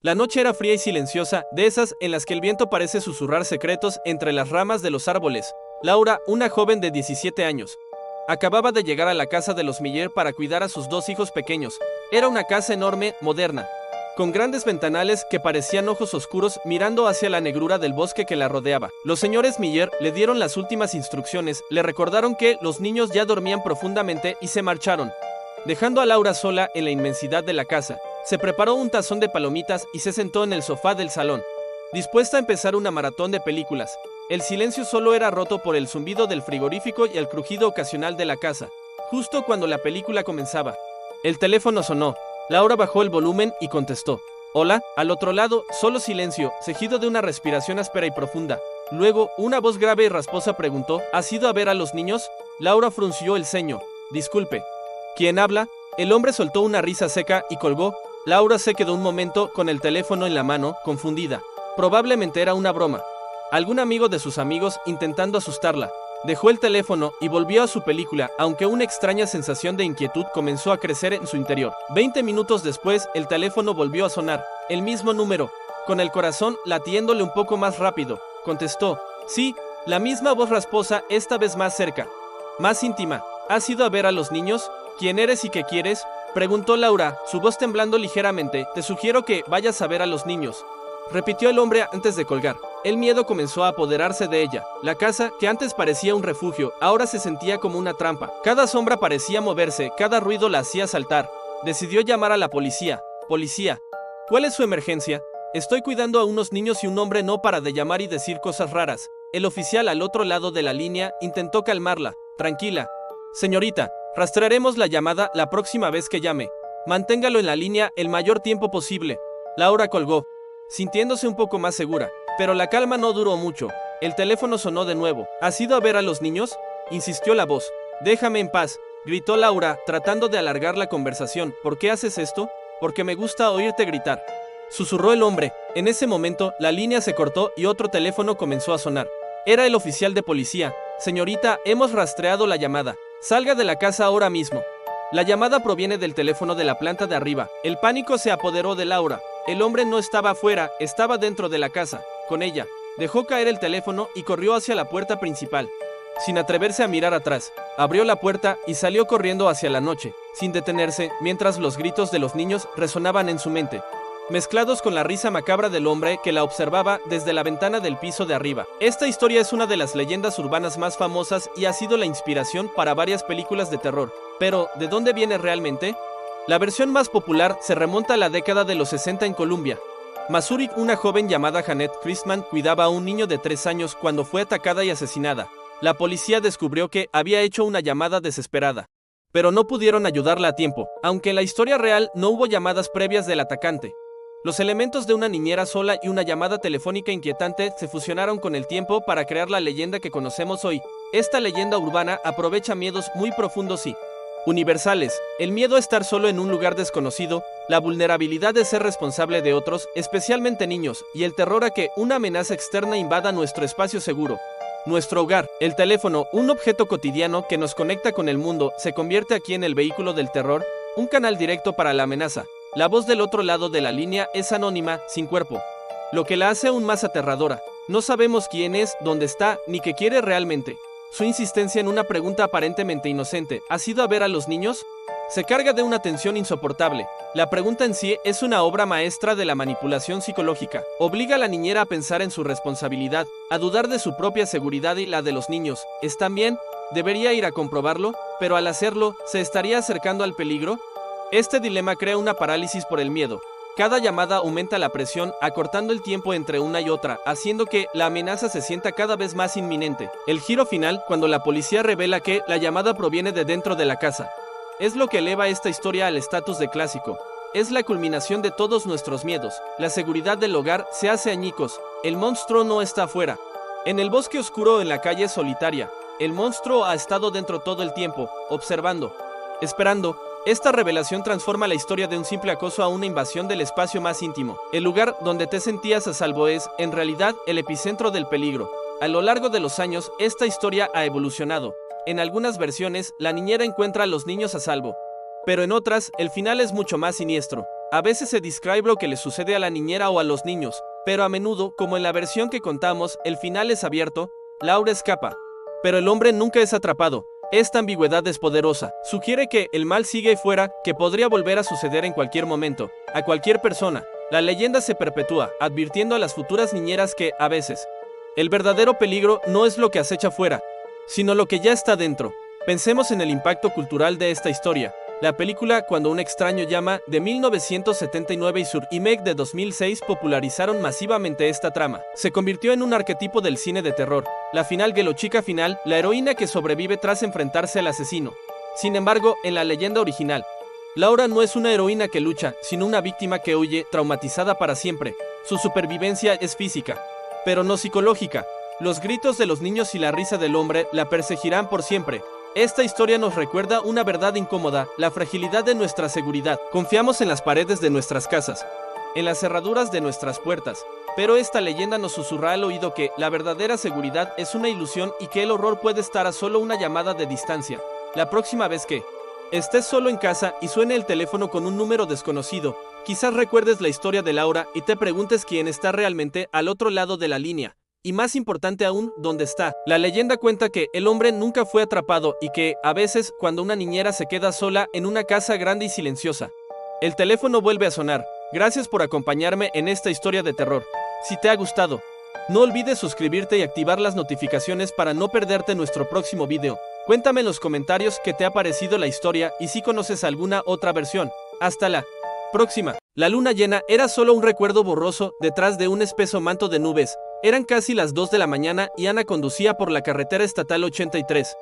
La noche era fría y silenciosa, de esas en las que el viento parece susurrar secretos entre las ramas de los árboles. Laura, una joven de 17 años, acababa de llegar a la casa de los Miller para cuidar a sus dos hijos pequeños. Era una casa enorme, moderna, con grandes ventanales que parecían ojos oscuros mirando hacia la negrura del bosque que la rodeaba. Los señores Miller le dieron las últimas instrucciones, le recordaron que los niños ya dormían profundamente y se marcharon, dejando a Laura sola en la inmensidad de la casa. Se preparó un tazón de palomitas y se sentó en el sofá del salón, dispuesta a empezar una maratón de películas. El silencio solo era roto por el zumbido del frigorífico y el crujido ocasional de la casa. Justo cuando la película comenzaba, el teléfono sonó. Laura bajó el volumen y contestó. Hola, al otro lado, solo silencio, seguido de una respiración áspera y profunda. Luego, una voz grave y rasposa preguntó, ¿has ido a ver a los niños? Laura frunció el ceño. Disculpe. ¿Quién habla? El hombre soltó una risa seca y colgó. Laura se quedó un momento con el teléfono en la mano, confundida. Probablemente era una broma. Algún amigo de sus amigos intentando asustarla. Dejó el teléfono y volvió a su película, aunque una extraña sensación de inquietud comenzó a crecer en su interior. 20 minutos después, el teléfono volvió a sonar. El mismo número, con el corazón latiéndole un poco más rápido. Contestó. Sí, la misma voz rasposa, esta vez más cerca, más íntima. ¿Has ido a ver a los niños? ¿Quién eres y qué quieres? Preguntó Laura, su voz temblando ligeramente. Te sugiero que vayas a ver a los niños, repitió el hombre antes de colgar. El miedo comenzó a apoderarse de ella. La casa, que antes parecía un refugio, ahora se sentía como una trampa. Cada sombra parecía moverse, cada ruido la hacía saltar. Decidió llamar a la policía. Policía. ¿Cuál es su emergencia? Estoy cuidando a unos niños y un hombre no para de llamar y decir cosas raras. El oficial al otro lado de la línea intentó calmarla. Tranquila. Señorita, rastrearemos la llamada la próxima vez que llame. Manténgalo en la línea el mayor tiempo posible. Laura colgó, sintiéndose un poco más segura. Pero la calma no duró mucho. El teléfono sonó de nuevo. ¿Has ido a ver a los niños? Insistió la voz. Déjame en paz, gritó Laura, tratando de alargar la conversación. ¿Por qué haces esto? Porque me gusta oírte gritar, susurró el hombre. En ese momento, la línea se cortó y otro teléfono comenzó a sonar. Era el oficial de policía. Señorita, hemos rastreado la llamada. Salga de la casa ahora mismo. La llamada proviene del teléfono de la planta de arriba. El pánico se apoderó de Laura. El hombre no estaba afuera, estaba dentro de la casa, con ella. Dejó caer el teléfono y corrió hacia la puerta principal, sin atreverse a mirar atrás. Abrió la puerta y salió corriendo hacia la noche, sin detenerse, mientras los gritos de los niños resonaban en su mente, mezclados con la risa macabra del hombre que la observaba desde la ventana del piso de arriba. Esta historia es una de las leyendas urbanas más famosas y ha sido la inspiración para varias películas de terror. Pero, ¿de dónde viene realmente? La versión más popular se remonta a la década de los 60 en Colombia. Missouri, una joven llamada Janet Christman cuidaba a un niño de 3 años cuando fue atacada y asesinada. La policía descubrió que había hecho una llamada desesperada, pero no pudieron ayudarla a tiempo, aunque en la historia real no hubo llamadas previas del atacante. Los elementos de una niñera sola y una llamada telefónica inquietante se fusionaron con el tiempo para crear la leyenda que conocemos hoy. Esta leyenda urbana aprovecha miedos muy profundos y universales: el miedo a estar solo en un lugar desconocido, la vulnerabilidad de ser responsable de otros, especialmente niños, y el terror a que una amenaza externa invada nuestro espacio seguro. Nuestro hogar, el teléfono, un objeto cotidiano que nos conecta con el mundo, se convierte aquí en el vehículo del terror, un canal directo para la amenaza. La voz del otro lado de la línea es anónima, sin cuerpo, lo que la hace aún más aterradora. No sabemos quién es, dónde está, ni qué quiere realmente. Su insistencia en una pregunta aparentemente inocente, ¿has ido a ver a los niños?, se carga de una tensión insoportable. La pregunta en sí es una obra maestra de la manipulación psicológica. Obliga a la niñera a pensar en su responsabilidad, a dudar de su propia seguridad y la de los niños. ¿Están bien? ¿Debería ir a comprobarlo? Pero al hacerlo, ¿se estaría acercando al peligro? Este dilema crea una parálisis por el miedo. Cada llamada aumenta la presión, acortando el tiempo entre una y otra, haciendo que la amenaza se sienta cada vez más inminente. El giro final, cuando la policía revela que la llamada proviene de dentro de la casa, es lo que eleva esta historia al estatus de clásico. Es la culminación de todos nuestros miedos. La seguridad del hogar se hace añicos. El monstruo no está afuera. En el bosque oscuro, en la calle solitaria, el monstruo ha estado dentro todo el tiempo, observando, esperando. Esta revelación transforma la historia de un simple acoso a una invasión del espacio más íntimo. El lugar donde te sentías a salvo es, en realidad, el epicentro del peligro. A lo largo de los años, esta historia ha evolucionado. En algunas versiones, la niñera encuentra a los niños a salvo, pero en otras, el final es mucho más siniestro. A veces se describe lo que le sucede a la niñera o a los niños, pero a menudo, como en la versión que contamos, el final es abierto, Laura escapa. Pero el hombre nunca es atrapado. Esta ambigüedad es poderosa. Sugiere que el mal sigue fuera, que podría volver a suceder en cualquier momento, a cualquier persona. La leyenda se perpetúa, advirtiendo a las futuras niñeras que, a veces, el verdadero peligro no es lo que acecha fuera, sino lo que ya está dentro. Pensemos en el impacto cultural de esta historia. La película Cuando un extraño llama, de 1979 y su remake de 2006 popularizaron masivamente esta trama. Se convirtió en un arquetipo del cine de terror. La final chica final, la heroína que sobrevive tras enfrentarse al asesino. Sin embargo, en la leyenda original, Laura no es una heroína que lucha, sino una víctima que huye, traumatizada para siempre. Su supervivencia es física, pero no psicológica. Los gritos de los niños y la risa del hombre la perseguirán por siempre. Esta historia nos recuerda una verdad incómoda, la fragilidad de nuestra seguridad. Confiamos en las paredes de nuestras casas, en las cerraduras de nuestras puertas, pero esta leyenda nos susurra al oído que la verdadera seguridad es una ilusión y que el horror puede estar a solo una llamada de distancia. La próxima vez que estés solo en casa y suene el teléfono con un número desconocido, quizás recuerdes la historia de Laura y te preguntes quién está realmente al otro lado de la línea. Y más importante aún, ¿dónde está? La leyenda cuenta que el hombre nunca fue atrapado y que, a veces, cuando una niñera se queda sola en una casa grande y silenciosa, el teléfono vuelve a sonar. Gracias por acompañarme en esta historia de terror. Si te ha gustado, no olvides suscribirte y activar las notificaciones para no perderte nuestro próximo video. Cuéntame en los comentarios qué te ha parecido la historia y si conoces alguna otra versión. Hasta la próxima. La luna llena era solo un recuerdo borroso detrás de un espeso manto de nubes. Eran casi las 2 de la mañana y Ana conducía por la carretera estatal 83,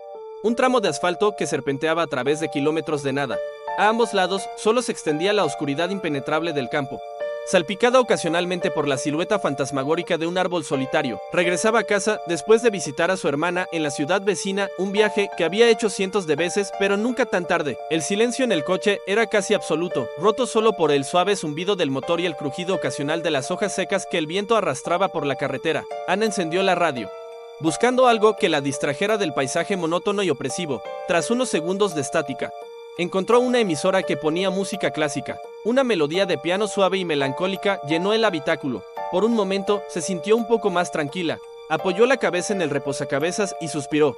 un tramo de asfalto que serpenteaba a través de kilómetros de nada. A ambos lados solo se extendía la oscuridad impenetrable del campo, salpicada ocasionalmente por la silueta fantasmagórica de un árbol solitario. Regresaba a casa después de visitar a su hermana en la ciudad vecina, un viaje que había hecho cientos de veces, pero nunca tan tarde. El silencio en el coche era casi absoluto, roto solo por el suave zumbido del motor y el crujido ocasional de las hojas secas que el viento arrastraba por la carretera. Ana encendió la radio, buscando algo que la distrajera del paisaje monótono y opresivo. Tras unos segundos de estática, encontró una emisora que ponía música clásica. Una melodía de piano suave y melancólica llenó el habitáculo. Por un momento se sintió un poco más tranquila. Apoyó la cabeza en el reposacabezas y suspiró,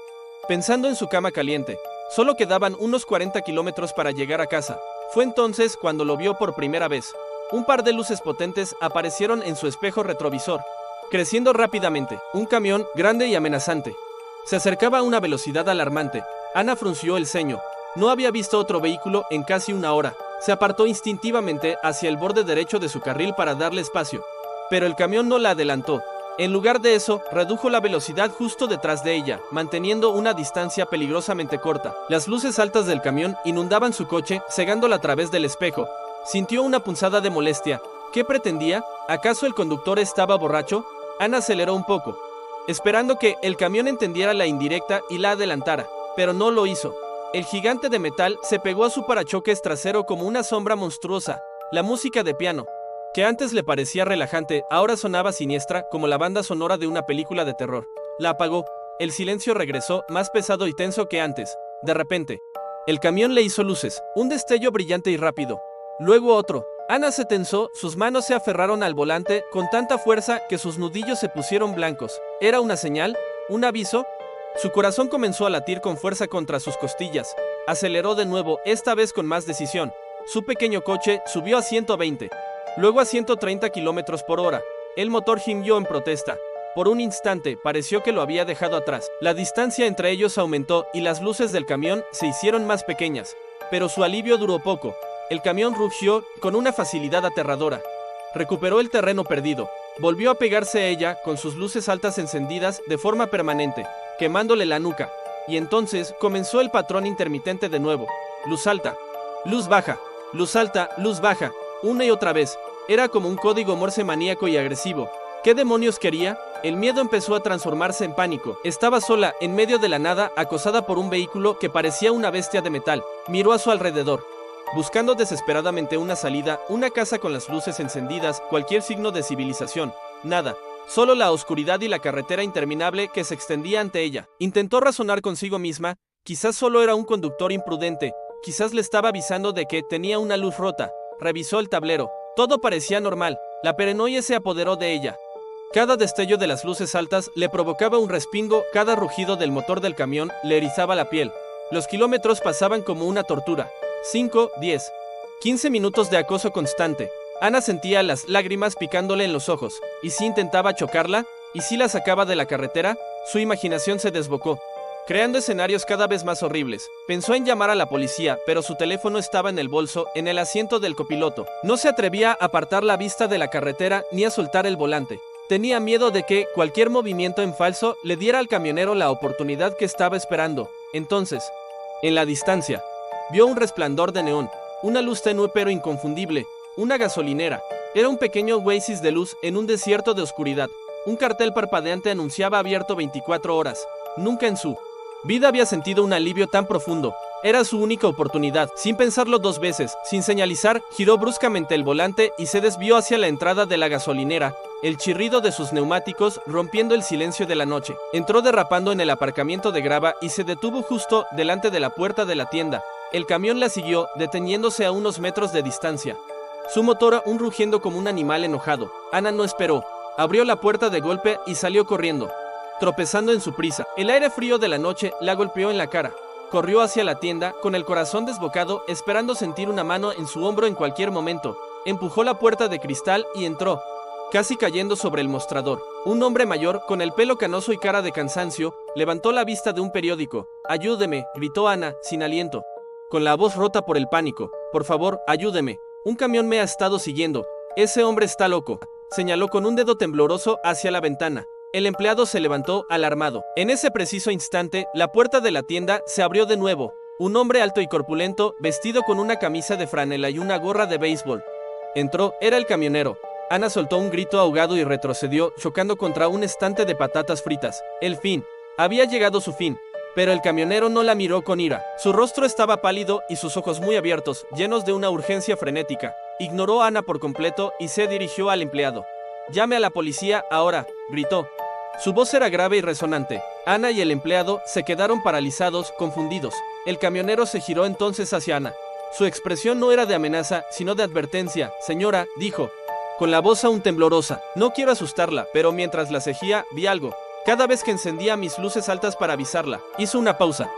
pensando en su cama caliente. Solo quedaban unos 40 kilómetros para llegar a casa. Fue entonces cuando lo vio por primera vez. Un par de luces potentes aparecieron en su espejo retrovisor, creciendo rápidamente. Un camión, grande y amenazante, se acercaba a una velocidad alarmante. Ana frunció el ceño. No había visto otro vehículo en casi una hora. Se apartó instintivamente hacia el borde derecho de su carril para darle espacio. Pero el camión no la adelantó. En lugar de eso, redujo la velocidad justo detrás de ella, manteniendo una distancia peligrosamente corta. Las luces altas del camión inundaban su coche, cegándola a través del espejo. Sintió una punzada de molestia. ¿Qué pretendía? ¿Acaso el conductor estaba borracho? Ana aceleró un poco, esperando que el camión entendiera la indirecta y la adelantara, pero no lo hizo. El gigante de metal se pegó a su parachoques trasero como una sombra monstruosa. La música de piano, que antes le parecía relajante, ahora sonaba siniestra como la banda sonora de una película de terror. La apagó. El silencio regresó, más pesado y tenso que antes. De repente, el camión le hizo luces, un destello brillante y rápido. Luego otro. Ana se tensó, sus manos se aferraron al volante con tanta fuerza que sus nudillos se pusieron blancos. ¿Era una señal? ¿Un aviso? Su corazón comenzó a latir con fuerza contra sus costillas. Aceleró de nuevo, esta vez con más decisión. Su pequeño coche subió a 120, luego a 130 kilómetros por hora. El motor gimió en protesta. Por un instante pareció que lo había dejado atrás. La distancia entre ellos aumentó y las luces del camión se hicieron más pequeñas. Pero su alivio duró poco. El camión rugió con una facilidad aterradora. Recuperó el terreno perdido. Volvió a pegarse a ella con sus luces altas encendidas de forma permanente, quemándole la nuca. Y entonces comenzó el patrón intermitente de nuevo. Luz alta, luz baja, luz alta, luz baja, una y otra vez. Era como un código Morse maníaco y agresivo. ¿Qué demonios quería? El miedo empezó a transformarse en pánico. Estaba sola, en medio de la nada, acosada por un vehículo que parecía una bestia de metal. Miró a su alrededor, buscando desesperadamente una salida, una casa con las luces encendidas, cualquier signo de civilización. Nada. Solo la oscuridad y la carretera interminable que se extendía ante ella. Intentó razonar consigo misma. Quizás solo era un conductor imprudente. Quizás le estaba avisando de que tenía una luz rota. revisó el tablero. Todo parecía normal. La paranoia se apoderó de ella. Cada destello de las luces altas le provocaba un respingo, cada rugido del motor del camión le erizaba la piel. Los kilómetros pasaban como una tortura. 5, 10, 15 minutos de acoso constante. Ana sentía las lágrimas picándole en los ojos. ¿Y si intentaba chocarla? ¿Y si la sacaba de la carretera? Su imaginación se desbocó, creando escenarios cada vez más horribles. Pensó en llamar a la policía, pero su teléfono estaba en el bolso, en el asiento del copiloto. No se atrevía a apartar la vista de la carretera ni a soltar el volante. Tenía miedo de que cualquier movimiento en falso le diera al camionero la oportunidad que estaba esperando. Entonces, en la distancia, vio un resplandor de neón, una luz tenue pero inconfundible, una gasolinera. Era un pequeño oasis de luz en un desierto de oscuridad. Un cartel parpadeante anunciaba abierto 24 horas. Nunca en su vida había sentido un alivio tan profundo. Era su única oportunidad. Sin pensarlo dos veces, sin señalizar, giró bruscamente el volante y se desvió hacia la entrada de la gasolinera, el chirrido de sus neumáticos rompiendo el silencio de la noche. Entró derrapando en el aparcamiento de grava y se detuvo justo delante de la puerta de la tienda. El camión la siguió, deteniéndose a unos metros de distancia. Su motor un rugiendo como un animal enojado. Ana no esperó. Abrió la puerta de golpe y salió corriendo, tropezando en su prisa. El aire frío de la noche la golpeó en la cara. Corrió hacia la tienda, con el corazón desbocado, esperando sentir una mano en su hombro en cualquier momento. Empujó la puerta de cristal y entró, casi cayendo sobre el mostrador. Un hombre mayor, con el pelo canoso y cara de cansancio, levantó la vista de un periódico. «Ayúdeme», gritó Ana, sin aliento, con la voz rota por el pánico. «Por favor, ayúdeme. Un camión me ha estado siguiendo. Ese hombre está loco», señaló con un dedo tembloroso hacia la ventana. El empleado se levantó, alarmado. En ese preciso instante, la puerta de la tienda se abrió de nuevo. Un hombre alto y corpulento, vestido con una camisa de franela y una gorra de béisbol, entró. Era el camionero. Ana soltó un grito ahogado y retrocedió, chocando contra un estante de patatas fritas. El fin. Había llegado su fin. Pero el camionero no la miró con ira. Su rostro estaba pálido y sus ojos muy abiertos, llenos de una urgencia frenética. Ignoró a Ana por completo y se dirigió al empleado. «Llame a la policía ahora», gritó. Su voz era grave y resonante. Ana y el empleado se quedaron paralizados, confundidos. El camionero se giró entonces hacia Ana. Su expresión no era de amenaza, sino de advertencia. «Señora», dijo, con la voz aún temblorosa. «No quiero asustarla, pero mientras la seguía, vi algo. Cada vez que encendía mis luces altas para avisarla». Hizo una pausa,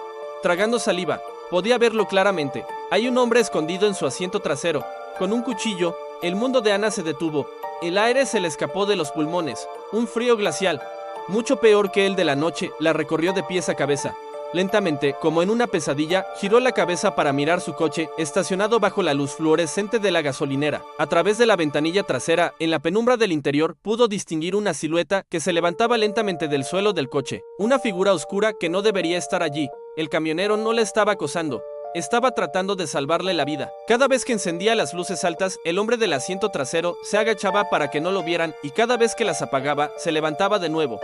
tragando saliva. Podía verlo claramente. Hay un hombre escondido en su asiento trasero, con un cuchillo. El mundo de Ana se detuvo. El aire se le escapó de los pulmones. Un frío glacial, mucho peor que el de la noche, la recorrió de pies a cabeza. Lentamente, como en una pesadilla, giró la cabeza para mirar su coche, estacionado bajo la luz fluorescente de la gasolinera. A través de la ventanilla trasera, en la penumbra del interior, pudo distinguir una silueta que se levantaba lentamente del suelo del coche. Una figura oscura que no debería estar allí. El camionero no la estaba acosando. Estaba tratando de salvarle la vida. Cada vez que encendía las luces altas, el hombre del asiento trasero se agachaba para que no lo vieran y cada vez que las apagaba, se levantaba de nuevo,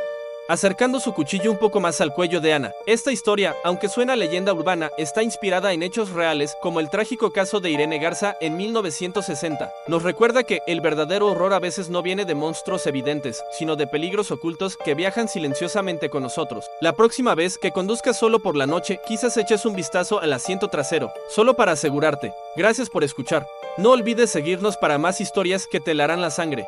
acercando su cuchillo un poco más al cuello de Ana. Esta historia, aunque suena leyenda urbana, está inspirada en hechos reales, como el trágico caso de Irene Garza en 1960. Nos recuerda que el verdadero horror a veces no viene de monstruos evidentes, sino de peligros ocultos que viajan silenciosamente con nosotros. La próxima vez que conduzcas solo por la noche, quizás eches un vistazo al asiento trasero, solo para asegurarte. Gracias por escuchar. No olvides seguirnos para más historias que te helarán la sangre.